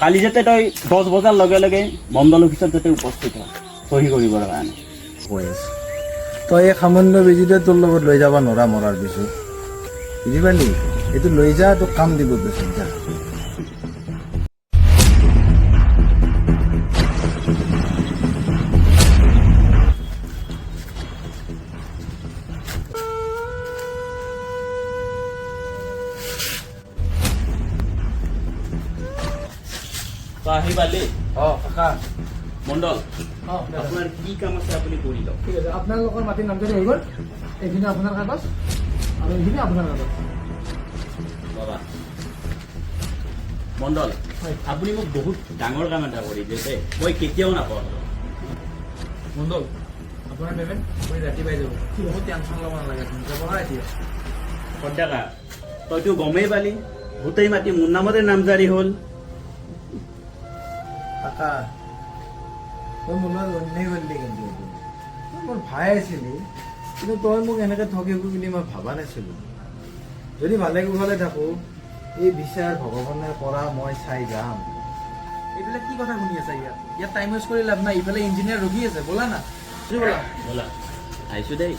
কালি যাতে তই 10 বজাৰ লগে লগে মণ্ডল অফিচত যাতে উপস্থিত হ সহি কৰিবৰ কাৰণে কৈ আছো তই এই সামান্য বেজিতে তোৰ লগত লৈ যাব নোৱাৰা মৰাৰ পিছত বুজি পালি এইটো লৈ যা তোক কাম দিব পিছত যা আহি পালি কাকা মণ্ডল আপোনাৰ কি কাম আছে আপুনি কৰি লওক ঠিক আছে আপোনালোকৰ মাটিৰ নামটো হৈ গ'ল এইখিনি আপোনাৰ কাগজ আৰু এইখিনি আপোনাৰ কাগজ বাবা মণ্ডল আপুনি মোক বহুত ডাঙৰ কাম এটা কৰি দিয়ে দেই মই কেতিয়াও নাপাওঁ মণ্ডল আপোনাৰ পেমেণ্ট আপুনি ৰাতি পাই যাব বহুত টেনশ্যন ল'ব নালাগে যাব এতিয়া সদাকা তইতো গমেই পালি গোটেই মাটি মোৰ নামতে নামজাৰি হ'ল কাকা তই মোৰ লগত অন্যায় কৰিলি কিন্তু তই মোৰ ভাই আছিলি কিন্তু তই মোক এনেকৈ ঠগিব বুলি মই ভবা নাছিলোঁ যদি ভালে কুশলে থাকোঁ এই বিচাৰ ভগৱানে কৰা মই চাই যাম এইবিলাক কি কথা শুনি আছা ইয়াত টাইম ৱেষ্ট কৰি লাভ নাই ইফালে ইঞ্জিনিয়াৰ ৰখি আছে ব'লা না ব'লা ব'লা আহিছোঁ দেই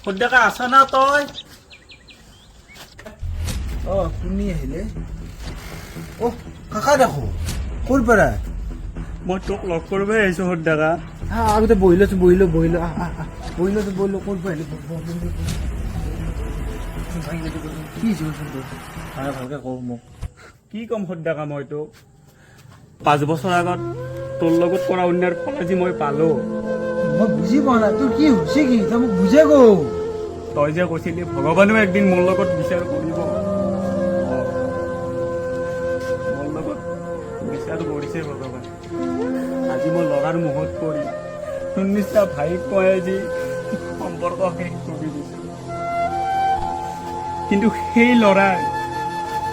সদাকা আছা না তই কোনে আহিলে কাকা দেখো ক'ৰ পৰা মই তোক লগ কৰিবই আহিছোঁ সদাকা আগতে বহিলো বহিলো বহিলো ক'ৰ পৰা আহিলে কি ভালকে কওঁ মোক কি ক'ম সদাকা মই তোক 5 বছৰ আগত তোৰ লগত কৰা অন্যায়ৰ ফল আজি মই পালো মই বুজি পোৱা নাই তোৰ কি হৈছে কি তই মোক বুজে কওঁ তই যে কৈছিলি ভগৱানেও একদিন মোৰ লগত বিচাৰ কৰিব মোৰ লগত বিচাৰ কৰিছে ভগৱান আজি মই ল'ৰাৰ মুখত পৰি তোৰ নিচিনা ভাইক কয় আজি সম্পৰ্ক শেষ কৰি দিছে কিন্তু সেই ল'ৰাই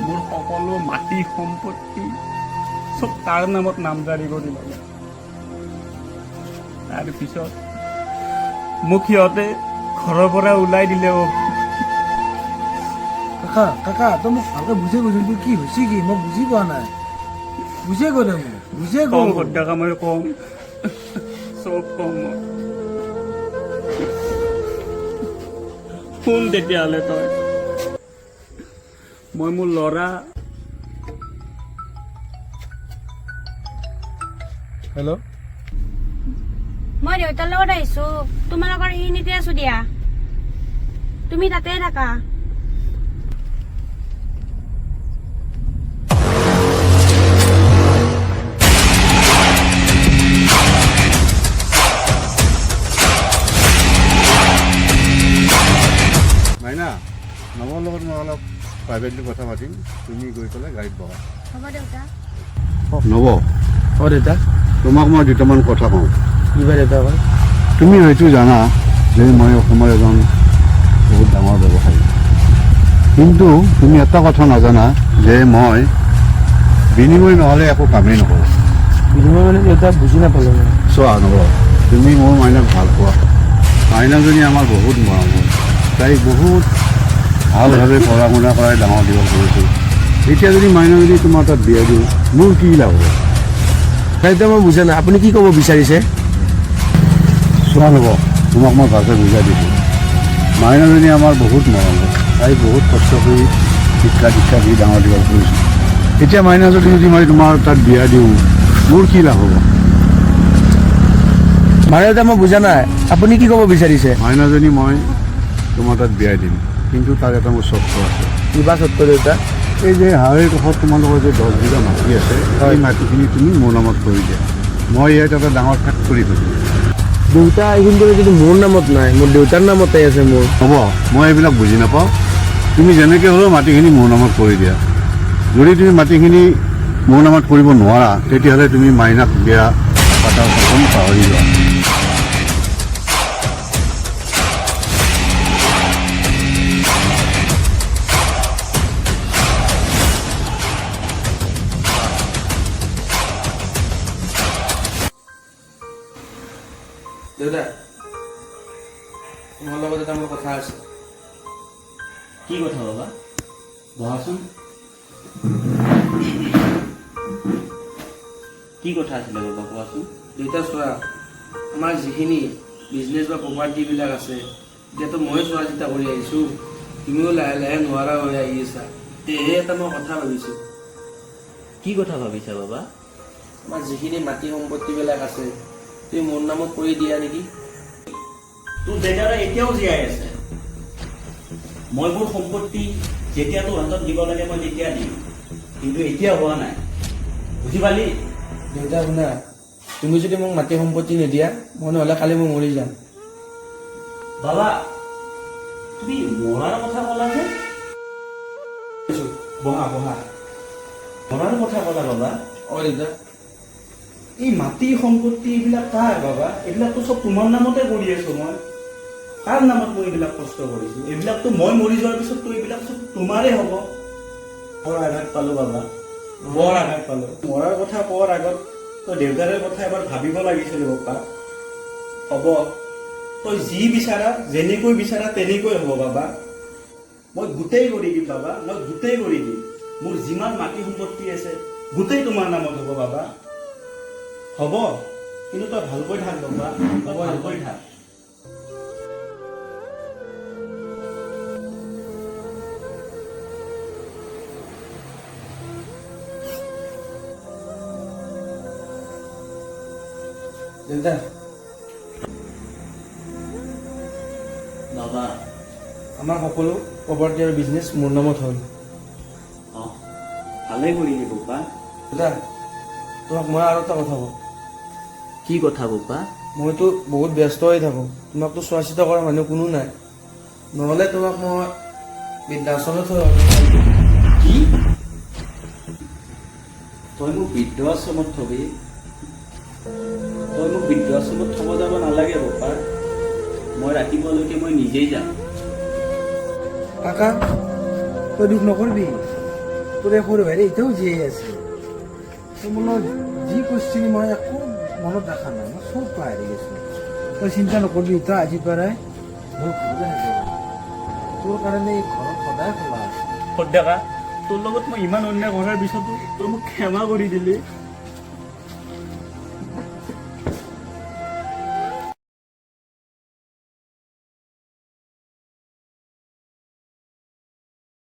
মোৰ সকলো মাটি সম্পত্তি চব তাৰ নামত নামজাৰি কৰি ল'লে তাৰপিছত মোক সিহঁতে ঘৰৰ পৰা ওলাই দিলে কাকা তই মোক ভালকে বুজে কৈছিল তোৰ কি হৈছে কি মই বুজি পোৱা নাই বুজে কৈ দে মোক বুজে কম সদাকা মই কম চব কম মই শুন তেতিয়াহ'লে তই মই মোৰ ল'ৰা হেল্ল' মই দেউতাৰ লগত আহিছো তোমালোকৰ এইখিনিতে আছো দিয়া তুমি তাতে থাকা মাইনা নৱৰ লগত মই অলপ প্ৰাইভেটলি কথা পাতিম তুমি গৈ পেলাই গাড়ীত বহা হ'ব দেউতা নৱ দেউতা তোমাক মই দুটামান কথা কওঁ কি বা দেউতা কয় তুমি হয়তো জানা যে মই অসমৰ এজন বহুত ডাঙৰ ব্যৱসায়ী কিন্তু তুমি এটা কথা নাজানা যে মই বিনিময় নহ'লে একো কামেই নকৰোঁ বিনিময় মানে দেউতা বুজি নাপালোঁ চোৱা নৱ তুমি মোৰ মাইনাক ভাল পোৱা মাইনাজনী আমাৰ বহুত মৰমৰ তাইক বহুত ভালভাৱে পঢ়া শুনা কৰাই ডাঙৰ দীঘল কৰিছোঁ এতিয়া যদি মাইনাজনী তোমাৰ তাত বিয়া দিওঁ মোৰ কি লাভ হ'ব দেউতা মই বুজা নাই আপুনি কি ক'ব বিচাৰিছে চোৱা নৱ তোমাক মই ভালকৈ বুজাই দিছোঁ মাইনাজনী আমাৰ বহুত মৰমৰ তাই বহুত কষ্ট কৰি শিক্ষা দি ডাঙৰ দীঘল কৰিছোঁ এতিয়া মাইনাজনী যদি মই তোমাৰ তাত বিয়া দিওঁ মোৰ কি লাভ হ'ব মানে দেউতা মই বুজা নাই আপুনি কি ক'ব বিচাৰিছে মাইনাজনী মই তোমাৰ তাত বিয়াই দিম কিন্তু তাৰ এটা মোৰ চৰ্ত আছে কিবা চৰ্ত দেউতা এই যে হাৱেৰ কাষত তোমালোকৰ যে 10 বিঘা মাটি আছে সেই মাটিখিনি তুমি মোৰ নামত কৰি দিয়া মই ইয়াত এটা ডাঙৰ ফেক্টৰী কৰিম দেউতা এইখিনি যদি মোৰ নামত নাই মোৰ দেউতাৰ নামতে আছে মোৰ হ'ব মই এইবিলাক বুজি নাপাওঁ তুমি যেনেকৈ হ'লেও মাটিখিনি মোৰ নামত কৰি দিয়া যদি তুমি মাটিখিনি মোৰ নামত কৰিব নোৱাৰা তেতিয়াহ'লে তুমি মাইনাক বিয়া পাতাৰ সপোন পাহৰি যোৱা। দেউতা, তোমাৰ লগত এটা মোৰ কথা আছে। কি কথা বাবা? বহাচোন। কি কথা আছিলে বাবা, কোৱাচোন। দেউতা চোৱা, আমাৰ যিখিনি বিজনেছ বা প্ৰপাৰ্টিবিলাক আছে, এতিয়াতো ময়ে চোৱা চিতা কৰি আহিছোঁ, তুমিও লাহে লাহে নোৱাৰা হৈ আহি আছা। সেয়েহে এটা মই কথা ভাবিছোঁ, কি কথা ভাবিছা বাবা? আমাৰ যিখিনি মাটি সম্পত্তিবিলাক আছে তুমি মোৰ নামত কৰি দিয়া নেকি? তোৰ দেউতাৰে এতিয়াও জীয়াই আছে। মই মোৰ সম্পত্তি যেতিয়া তোৰ হাতত দিব লাগে মই তেতিয়া দিম, কিন্তু এতিয়া হোৱা নাই, বুজি পালি? দেউতা শুনা, তুমি যদি মোক মাটি সম্পত্তি নিদিয়া মই নহ'লে কালি মই মৰি যাম। বাবা তুমি মৰাৰ কথা ক'লা যে? বহা বহা। মৰাৰ কথা ক'লা বাবা? অ দেউতা, এই মাটি সম্পত্তি এইবিলাক কাৰ বাবা? এইবিলাকতো চব তোমাৰ নামতে কৰি আছো মই। কাৰ নামত মই এইবিলাক কষ্ট কৰিছো? এইবিলাকতো মই মৰি যোৱাৰ পিছততো এইবিলাক চব তোমাৰে হ'ব। বৰ আঘাত পালো বাবা, বৰ আঘাত পালো। মৰাৰ কথা কোৱাৰ আগত তই দেউতাৰে কথা এবাৰ ভাবিব লাগিছিল বাবা। হ'ব, তই যি বিচাৰা যেনেকৈ বিচাৰা তেনেকৈ হ'ব বাবা। মই গোটেই কৰি দিম বাবা, মই গোটেই কৰি দিম। মোৰ যিমান মাটি সম্পত্তি আছে গোটেই তোমাৰ নামত হ'ব বাবা। হ'ব, কিন্তু তই ভালকৈ থাক বাবা, তই ভালকৈ থাক। দেউতা বাবা আমাৰ সকলো প্ৰপাৰ্টি আৰু বিজনেছ মোৰ নামত হ'ল। অঁ ভালে কৰিলি বাবা। দেউতা, তোমাক মই আৰু এটা কথা কওঁ। কি কথা বাবা? মইতো বহুত ব্যস্ত হৈ থাকোঁ, তোমাকতো চোৱা চিতা কৰা মানুহ কোনো নাই, নহ'লে তোমাক মই বৃদ্ধাশ্ৰমত থৈ আহোঁ। কি? তই মোক বৃদ্ধাশ্ৰমত থবি? তই মোক বৃদ্ধাশ্ৰমত থব যাব নালাগে বাবা। মই ৰাতিপুৱালৈকে মই নিজেই যাম। কাকা, তই দুখ নকৰিবি, তোৰ এই সৰু ভাইৰে এতিয়াও জীয়াই আছে। তই মোৰ যি কৈছিলি মই একো মনত ৰখা নাই, মই চব পাহৰি গৈছোঁ। তই চিন্তা নকৰিবি, তই আজিৰ পৰাই মোৰ ঘৰতে থাকিবি। তোৰ কাৰণে এই ঘৰত সদায় খোলা আছে। সদ্যকা তোৰ লগত মই ইমান অন্যায় কৰাৰ পিছতো তই মোক ক্ষমা কৰি দিলি।